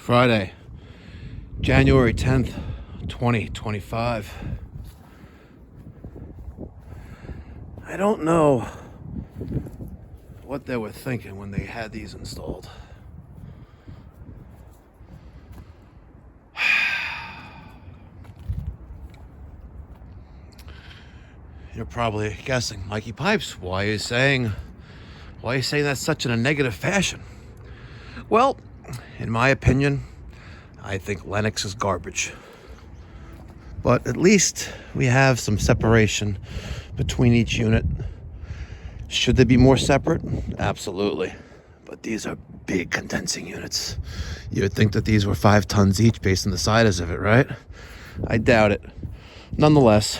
Friday, January 10th, 2025. I don't know what they were thinking when they had these installed. You're probably guessing, Mikey Pipes, why are you saying that such in a negative fashion? Well, in my opinion, I think Lennox is garbage. But at least we have some separation between each unit. Should they be more separate? Absolutely. But these are big condensing units. You would think that these were 5 tons each based on the size of it, right? I doubt it. Nonetheless,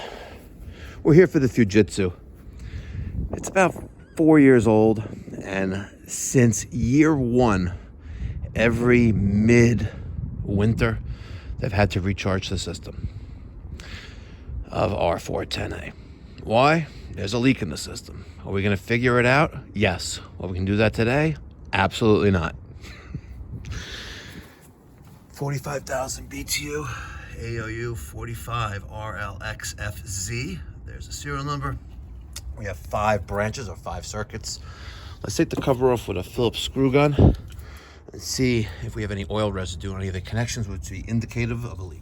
we're here for the Fujitsu. It's about 4 years old, and since year one, every mid-winter, they've had to recharge the system of R410A. Why? There's a leak in the system. Are we going to figure it out? Yes. Well, we can do that today? Absolutely not. 45,000 BTU, AOU 45 RLXFZ. There's a serial number. We have 5 branches or 5 circuits. Let's take the cover off with a Phillips screw gun and see if we have any oil residue on any of the connections, which would be indicative of a leak.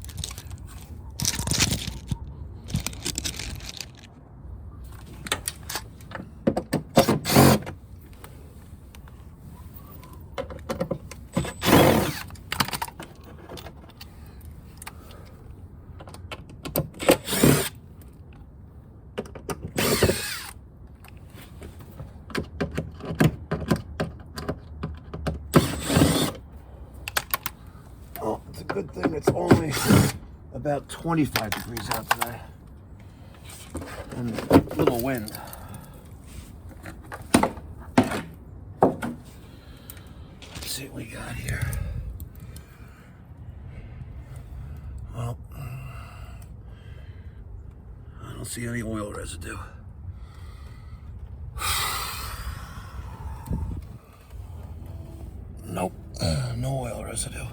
Oh, it's a good thing it's only about 25 degrees out today. And a little wind. Let's see what we got here. Well, I don't see any oil residue. Nope, no oil residue.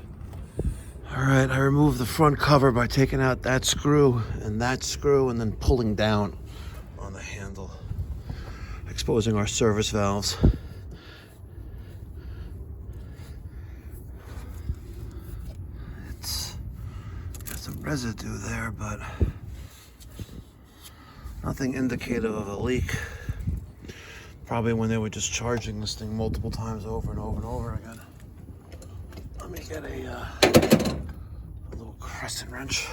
All right, I removed the front cover by taking out that screw and then pulling down on the handle, exposing our service valves. It's got some residue there, but nothing indicative of a leak. Probably when they were just charging this thing multiple times over and over and over again. Let me get a little crescent wrench.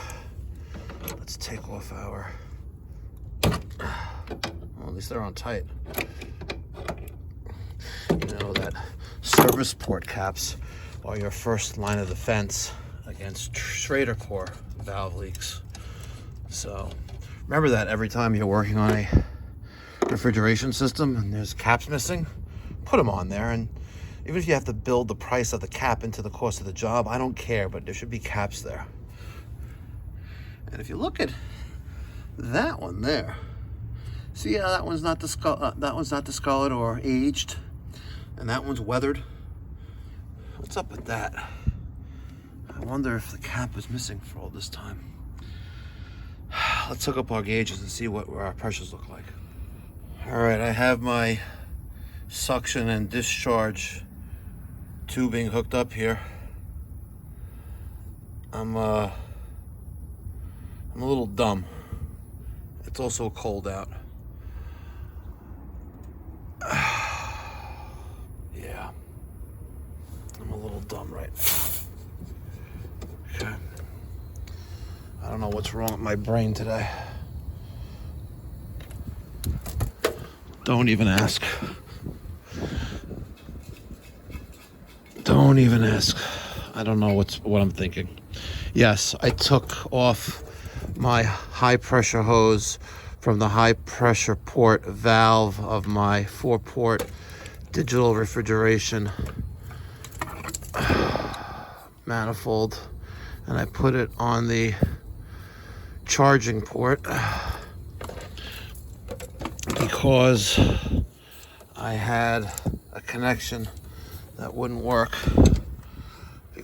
Let's take off our, well, at least they're on tight. You know that service port caps are your first line of defense against Schrader core valve leaks. So remember that every time you're working on a refrigeration system and there's caps missing, put them on there. And even if you have to build the price of the cap into the cost of the job, I don't care, but there should be caps there. And if you look at that one there, see how that one's not discolored or aged, and that one's weathered. What's up with that? I wonder if the cap was missing for all this time. Let's hook up our gauges and see what our pressures look like. All right, I have my suction and discharge tubing hooked up here. I'm a little dumb. It's also cold out. Yeah, I'm a little dumb right now. Okay. I don't know what's wrong with my brain today. Don't even ask. Don't even ask. I don't know what I'm thinking. Yes, I took off my high pressure hose from the high pressure port valve of my 4-port digital refrigeration manifold, and I put it on the charging port because I had a connection that wouldn't work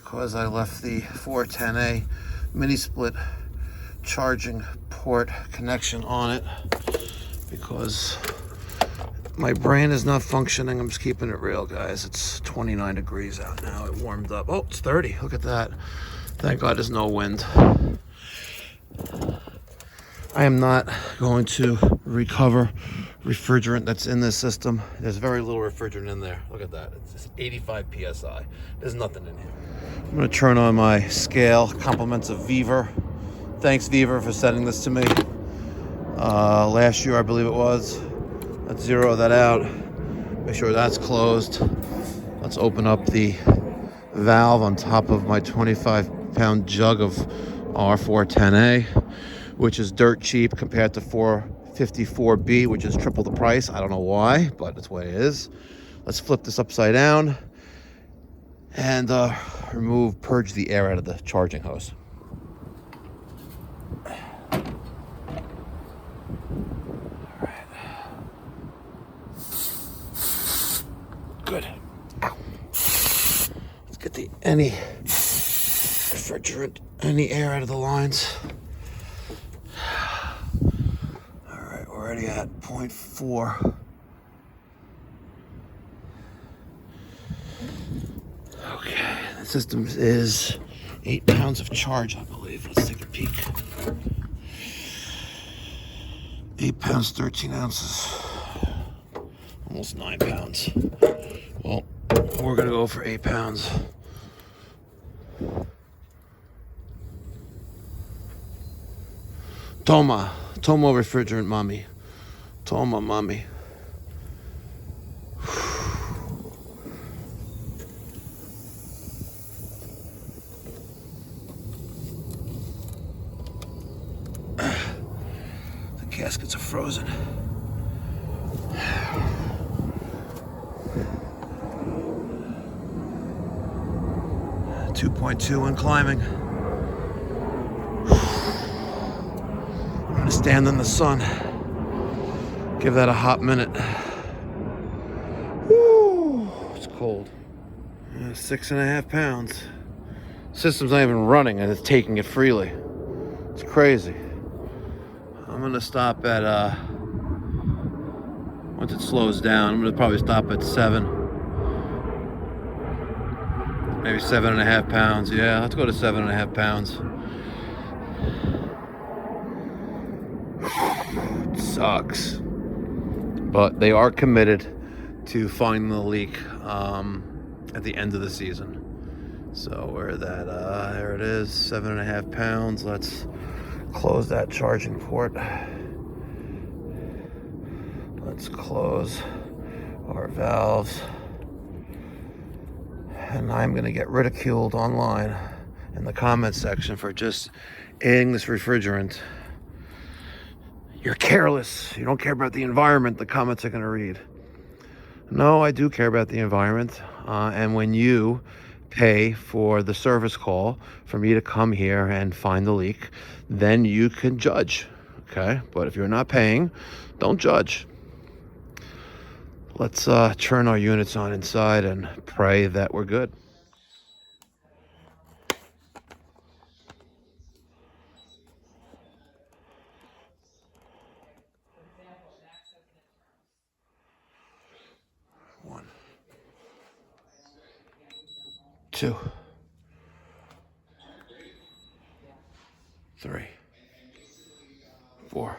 because I left the 410A mini split charging port connection on it because my brain is not functioning. I'm just keeping it real, guys. It's 29 degrees out now. It warmed up. Oh, it's 30. Look at that. Thank God there's no wind. I am not going to recover refrigerant that's in this system. There's very little refrigerant in there. Look at that. It's just 85 psi. There's nothing in here. I'm going to turn on my scale. Compliments of Viver. Thanks, Viver, for sending this to me. Last year, I believe it was. Let's zero that out. Make sure that's closed. Let's open up the valve on top of my 25-pound jug of R410A, which is dirt cheap compared to 454B, which is triple the price. I don't know why, but that's what it is. Let's flip this upside down and purge the air out of the charging hose. All right. Good. Ow. Let's get any refrigerant, any air out of the lines. All right, we're already at 0.4. Okay, the system is 8 pounds of charge, I believe. Let's take a peek. 8 pounds, 13 ounces. Almost 9 pounds. Well, we're gonna go for 8 pounds. Toma refrigerant, mommy. Toma, mommy. The gaskets are frozen. 2.2 and climbing. I'm gonna stand in the sun. Give that a hot minute. Woo, it's cold. 6.5 pounds. System's not even running and it's taking it freely. It's crazy. I'm gonna stop at once it slows down, I'm gonna probably stop at 7. Maybe 7.5 pounds. Yeah, let's go to 7.5 pounds. It sucks. But they are committed to finding the leak at the end of the season. So where that, there it is, 7.5 pounds. Let's close that charging port. Let's close our valves. And I'm going to get ridiculed online in the comments section for just adding this refrigerant. You're careless. You don't care about the environment, the comments are going to read. No, I do care about the environment. And when you pay for the service call for me to come here and find the leak, then you can judge. Okay? But if you're not paying, don't judge. Let's turn our units on inside and pray that we're good. One, 2, 3, 4.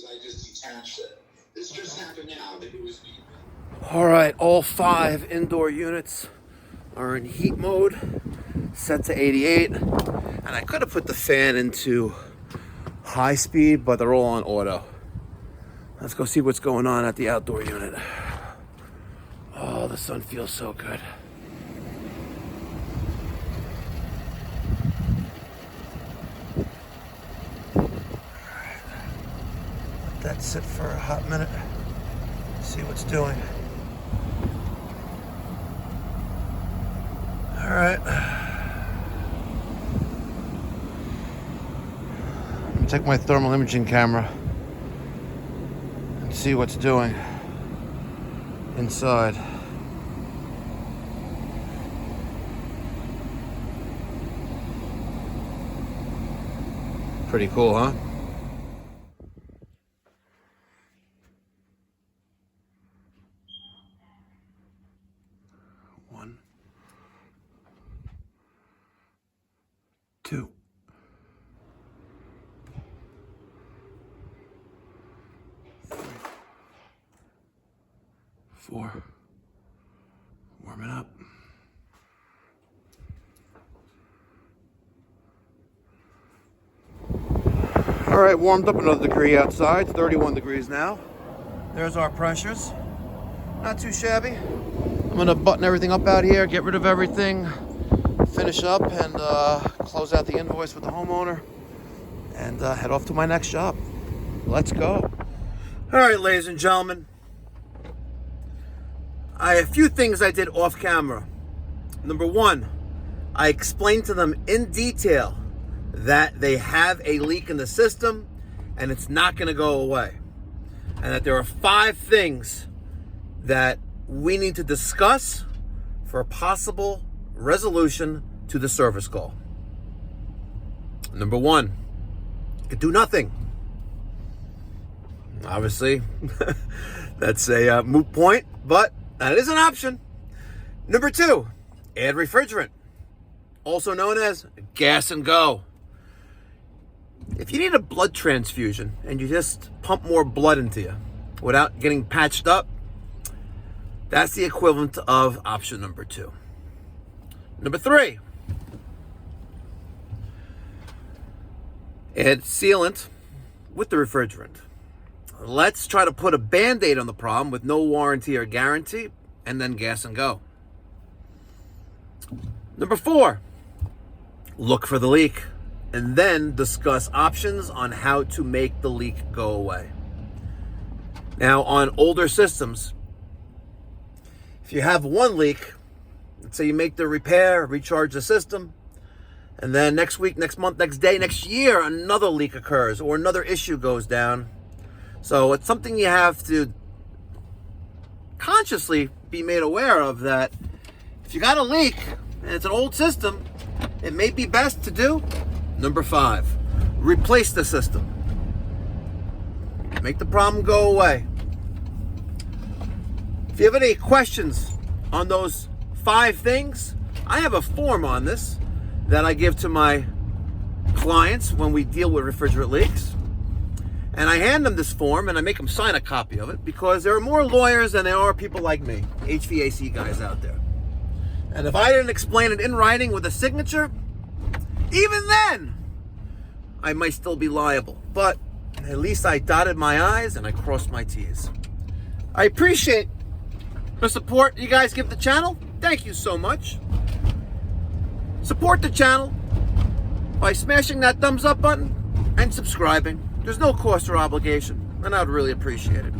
I just detached it. This just happened now. It was me. All right, all 5 indoor units are in heat mode, set to 88. And I could have put the fan into high speed, but they're all on auto. Let's go see what's going on at the outdoor unit. Oh, the sun feels so good. Let that sit for a hot minute. See what's doing. All right. I'm gonna take my thermal imaging camera and see what's doing inside. Pretty cool, huh? One, two, three, four. Warming up. All right, warmed up another degree outside. 31 degrees now. There's our pressures. Not too shabby. I'm gonna button everything up out here, get rid of everything, finish up, and close out the invoice with the homeowner, and head off to my next job. Let's go. All right, ladies and gentlemen. A few things I did off camera. Number one, I explained to them in detail that they have a leak in the system and it's not going to go away. And that there are 5 things that we need to discuss for a possible resolution to the service call. Number 1, you could do nothing. Obviously, that's a moot point, but that is an option. Number 2, add refrigerant, also known as gas and go. If you need a blood transfusion and you just pump more blood into you without getting patched up, that's the equivalent of option number 2. Number 3, add sealant with the refrigerant. Let's try to put a Band-Aid on the problem with no warranty or guarantee, and then gas and go. Number 4, look for the leak, and then discuss options on how to make the leak go away. Now, on older systems, if you have one leak, let's say you make the repair, recharge the system, and then next week, next month, next day, next year, another leak occurs or another issue goes down. So it's something you have to consciously be made aware of, that if you got a leak and it's an old system, it may be best to do number 5, replace the system. Make the problem go away. If you have any questions on those 5 things, I have a form on this that I give to my clients when we deal with refrigerant leaks. And I hand them this form and I make them sign a copy of it, because there are more lawyers than there are people like me, HVAC guys out there. And if I didn't explain it in writing with a signature, even then, I might still be liable. But at least I dotted my I's and I crossed my T's. I appreciate the support you guys give the channel. Thank you so much. Support the channel by smashing that thumbs up button and subscribing. There's no cost or obligation, and I would really appreciate it.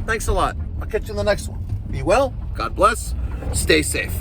Thanks a lot. I'll catch you in the next one. Be well, God bless, stay safe.